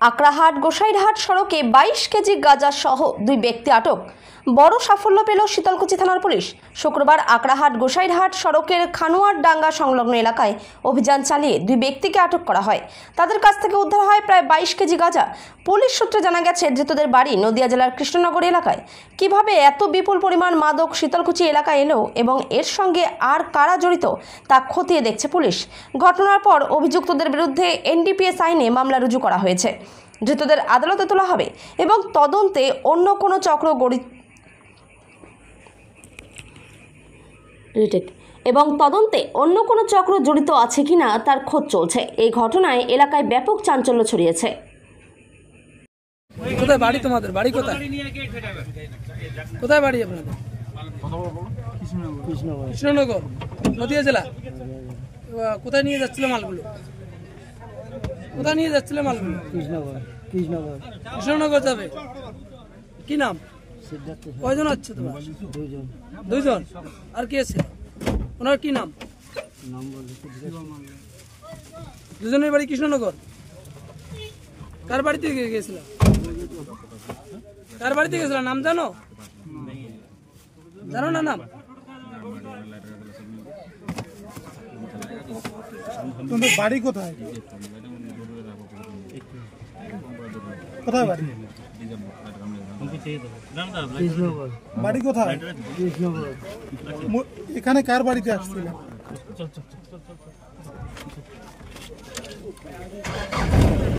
আকরাহাট গোসাইরহাট সড়কে 22 কেজি গাঁজা সহ দুই ব্যক্তি আটক। বড় সাফল্য পেল শীতলকুচি থানার পুলিশ। শুক্রবার আকরাহাট গোসাইরহাট সড়কের খানুয়ারডাঙ্গা সংলগ্ন এলাকায় অভিযান চালিয়ে দুই ব্যক্তিকে আটক করা হয়। তাদের কাছ থেকে উদ্ধার হয় প্রায় 22 কেজি গাঁজা। পুলিশ সূত্রে জানা গেছে, ধৃতদের বাড়ি নদিয়া জেলার কৃষ্ণনগর এলাকায়। কিভাবে এত বিপুল পরিমাণ মাদক শীতলকুচি এলাকায় এলো এবং এর সঙ্গে আর কারা জড়িত তা খতিয়ে দেখছে পুলিশ। ঘটনার পর অভিযুক্তদের বিরুদ্ধে এনডিপিএস আইনে মামলা রুজু করা হয়েছে। ধৃতদের আদালতে তোলা হবে এবং তদন্তে অন্য কোনো চক্র জড়িত আছে কিনা তার খোঁজ চলছে। এই ঘটনায় এলাকায় ব্যাপক চাঞ্চল্য ছড়িয়েছে। কোথায় বাড়ি তোমাদের? বাড়ি কোথায়? কোথায় বাড়ি আপনাদের? কৃষ্ণনগর, নদিয়া জেলা। কোথায় নিয়ে যাচ্ছিল মালগুলো? কোথায় নিয়ে যাচ্ছিল মালগুলো? কৃষ্ণনগর যাবে। কি নাম? কয়জন আছে তোমার? দুইজন। আর কি আছে? ওনার কি নাম? দুজনের বাড়ি কৃষ্ণনগর। কার বাড়িতে গিয়েছিল? কার বাড়িতে গেছিল? নাম জানো? জানো না নাম? তোমাদের বাড়ি কোথায়? কোথায় বাড়ি? বাড়ি কোথায়? এখানে কার বাড়িতে আসছিল?